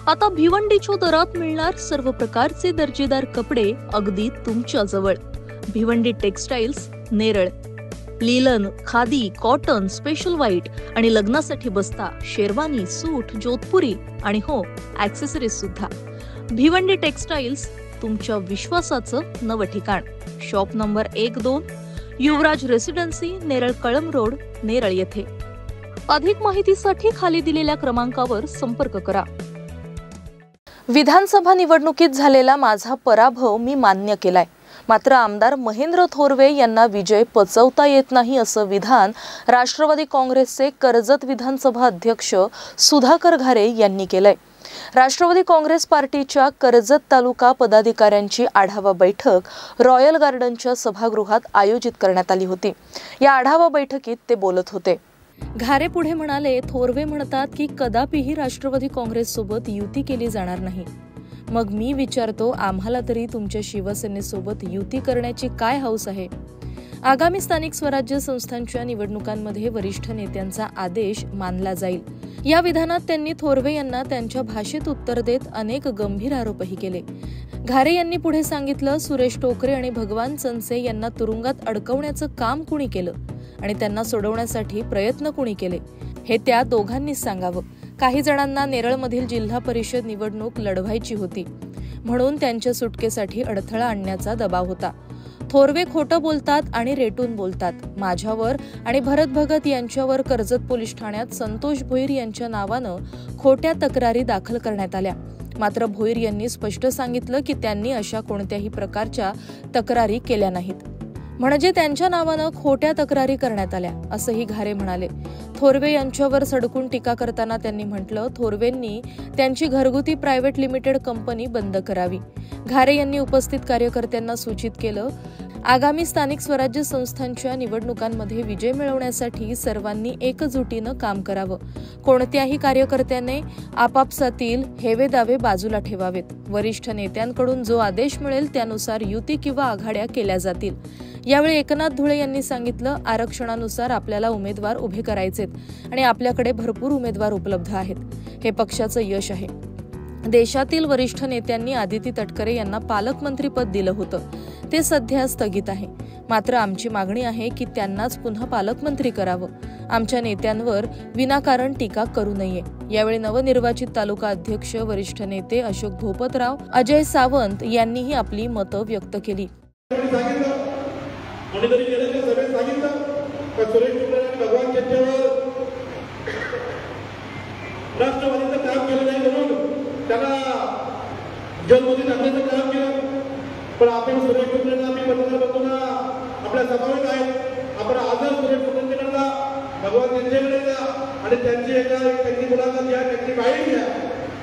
आता भिवंडीच्या दरात मिळणार सर्व प्रकारचे दर्जेदार कपडे अगदी तुमच्या जवळ. Bhiwandi textiles, Neral. Linen, khadi, cotton, special white आणि लग्नासाठी बस्ता, शेरवानी, सूट, जोधपुरी आणि हो, ॲक्सेसरीज सुद्धा. भिवंडी टेक्सटाईल्स, तुमच्या विश्वासाचं नवं ठिकाण. शॉप नंबर 1-2, युवराज रेसिडेन्सी, नेरळ कळम रोड, नेरळ येथे. अधिक माहितीसाठी खाली दिलेल्या क्रमांकावर संपर्क करा. विधानसभा निवडणुकीत झालेला माझा पराभव मी मान्य केलाय, मात्र आमदार महेंद्र थोरवे यांना विजय पचवता येत नाही असं विधान राष्ट्रवादी काँग्रेसचे कर्जत विधानसभा अध्यक्ष सुधाकर घारे यांनी केलंय. राष्ट्रवादी काँग्रेस पार्टीच्या कर्जत तालुका पदाधिकाऱ्यांची आढावा बैठक रॉयल गार्डनच्या सभागृहात आयोजित करण्यात आली होती. या आढावा बैठकीत ते बोलत होते. घारे पुढे म्हणाले, थोरवे म्हणतात की कदापिही राष्ट्रवादी काँग्रेस सोबत युती केली जाणार नाही. मग मी विचारतो, आम्हाला तरी तुमच्या शिवसेनेसोबत युती करण्याची काय हौस आहे? आगामी स्थानिक स्वराज्य संस्थांच्या निवडणुकांमध्ये वरिष्ठ नेत्यांचा आदेश मानला जाईल. या विधानात त्यांनी थोरवे यांना त्यांच्या भाषेत उत्तर देत अनेक गंभीर आरोपही केले. घारे यांनी पुढे सांगितलं, सुरेश टोकरे आणि भगवान चनसे यांना तुरुंगात अडकवण्याचं काम कुणी केलं आणि त्यांना सोडवण्यासाठी प्रयत्न कुणी केले हे त्या दोघांनीच सांगावं. काही जणांना नेरळमधील जिल्हा परिषद निवडणूक लढवायची होती म्हणून त्यांच्या सुटकेसाठी अडथळा आणण्याचा दबाव होता. थोरवे खोटं बोलतात आणि रेटून बोलतात. माझ्यावर आणि भरत भगत यांच्यावर कर्जत पोलीस ठाण्यात संतोष भोईर यांच्या नावानं खोट्या तक्रारी दाखल करण्यात आल्या. मात्र भोईर यांनी स्पष्ट सांगितलं की त्यांनी अशा कोणत्याही प्रकारच्या तक्रारी केल्या नाहीत, म्हणजे त्यांच्या नावानं खोट्या तक्रारी करण्यात आल्या असंही घारे म्हणाले. थोरवे यांच्यावर सडकून टीका करताना त्यांनी म्हटलं, थोरवेंनी त्यांची घरगुती प्रायव्हेट लिमिटेड कंपनी बंद करावी. घारे यांनी उपस्थित कार्यकर्त्यांना सूचित केलं, आगामी स्थानिक स्वराज्य संस्थांच्या निवडणुकांमध्ये विजय मिळवण्यासाठी सर्वांनी एकजुटीनं काम करावं. कोणत्याही कार्यकर्त्याने आपापसातील हेवेदावे बाजूला ठेवावेत. वरिष्ठ नेत्यांकडून जो आदेश मिळेल त्यानुसार युती किंवा आघाड्या केल्या जातील. यावेळी एकनाथ धुळे यांनी सांगितलं, आरक्षणानुसार आपल्याला उमेदवार उभे करायचेत आणि आपल्याकडे भरपूर उमेदवार उपलब्ध आहेत. हे पक्षाचं यश आहे. देशातील वरिष्ठ नेत्यांनी आदिती तटकरे यांना पालकमंत्रीपद दिलं होतं, ते सध्या स्थगित आहे. मात्र आमची मागणी आहे की त्यांनाच पुन्हा पालकमंत्री करावं. आमच्या नेत्यांवर विनाकारण टीका करू नये. यावेळी नवनिर्वाचित तालुका अध्यक्ष वरिष्ठ नेते अशोक भोपतराव, अजय सावंत यांनीही आपली मतं व्यक्त केली. कोणीतरी गेल्याच्या सभेत सांगितलं का सुरेश टोकरे आणि भगवान चेट्टीवर राष्ट्रवादीचं काम केलं नाही म्हणून त्यांना जेलमध्ये टाकण्याचं काम केलं. पण आपण सुरेश टोकरेंना आम्ही पत्रकार बघून आपल्या समावेश आहेत. आपण आजच सुरेश टोकरेंकडे भगवान चेट्टीकडे जा आणि त्यांची मुलाखत घ्या, त्यांची माहिती घ्या.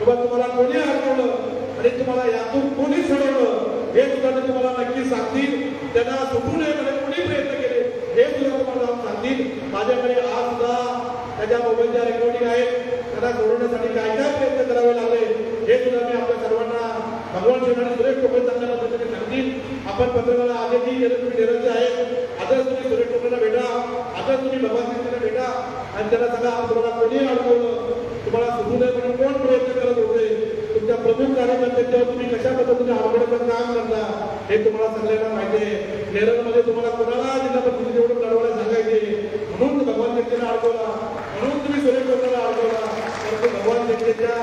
तुम्हाला कोणी अडकवलं आणि तुम्हाला यातून कोणी सोडवलं हे सुद्धा तुम्हाला नक्की सांगतील. त्यांना सुटू नये म्हणून कोणी प्रयत्न केले हे सुद्धा तुम्हाला सांगतील. माझ्याकडे आज सुद्धा त्याच्या मोबाईलच्या रेकॉर्डिंग आहेत. त्यांना सोडवण्यासाठी काय काय प्रयत्न करावे लागले हे सुद्धा मी आपल्या सर्वांना भगवान शेठ आणि सुरेश टोकरे चांगल्या पद्धतीने सांगतील. आपण पत्रकार आजही तुम्ही निरंजन आहेत, आजच तुम्ही सुरेश टोकरेला भेटा, आजच तुम्ही भगवान चेट्टीला भेटा आणि त्यांना सांगा तुम्हाला कोणी अडकवलं, तुम्हाला सुटू नये म्हणून कोण प्रयत्न करत होते, तुमच्या प्रमुख कार्यकर्त्यांच्यावर तुम्ही कशा पद्धतीने अवघडचं काम करता हे तुम्हाला सगळ्यांना माहिती आहे. नेरळमध्ये तुम्हाला कोणाला जिल्हा परिषद निवडणूक लढवायला सांगायचे म्हणून भगवान चेट्टीला अडकवला, म्हणून तुम्ही सुरेश टोकरेला अडकवला. परंतु भगवान चेट्टीच्या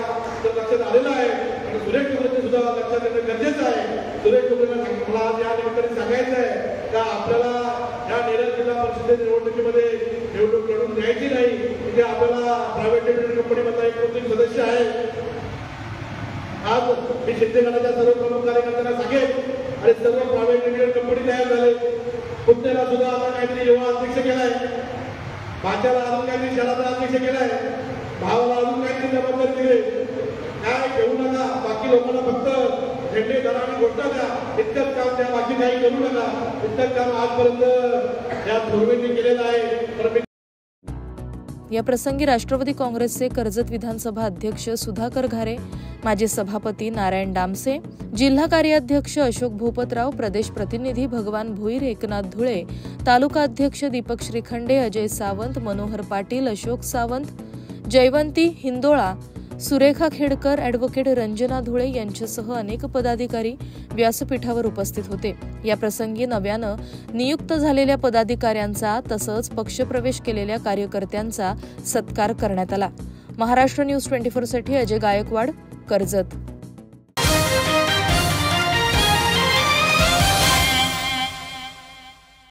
लक्षात आलेलं आहे आणि सुरेश टोकरेचे सुद्धा लक्षात येणं गरजेचं आहे. सुरेश टोकरेला मला या निमित्ताने सांगायचं आहे का आपल्याला या नेरळ जिल्हा परिषद निवडणुकीमध्ये निवडणूक लढून द्यायची नाही. म्हणजे आपल्याला प्रायव्हेट लिमिटेड कंपनीमधला एक सदस्य आहे. आज मी शिंदे गटाच्या सर्व प्रमुख कार्यकर्त्यांना सांगेन आणि सर्व प्रायव्हेट लिमिटेड कंपनी तयार झाले. पुण्याला सुद्धा आता काहीतरी युवा अध्यक्ष केलाय, भाच्याला अजून काहीतरी शहराचा अध्यक्ष केलाय, भावाला अजून काहीतरी जबाबदारी दिली. काय घेऊ नका, बाकी लोकांना फक्त झेंडे धरा आणि घोषणा द्या, इतकंच काम द्या, बाकी काही करू नका. इतकंच काम आजपर्यंत या थोरवेंनी केलेलं आहे. या प्रसंगी राष्ट्रवादी काँग्रेसचे कर्जत विधानसभा अध्यक्ष सुधाकर घारे, माजी सभापती नारायण डामसे, जिल्हा कार्याध्यक्ष अशोक भोपतराव, प्रदेश प्रतिनिधी भगवान भोईर, एकनाथ धुळे, तालुका अध्यक्ष दीपक श्रीखंडे, अजय सावंत, मनोहर पाटील, अशोक सावंत, जयवंती हिंदोळा, सुरेखा खेडकर, ॲडव्होकेट रंजना धुळे यांच्यासह अनेक पदाधिकारी व्यासपीठावर उपस्थित होते. या प्रसंगी नव्यानं नियुक्त झालेल्या पदाधिकाऱ्यांचा तसंच पक्षप्रवेश केलेल्या कार्यकर्त्यांचा सत्कार करण्यात आला. महाराष्ट्र न्यूज 24 साठी अजय गायकवाड, कर्जत.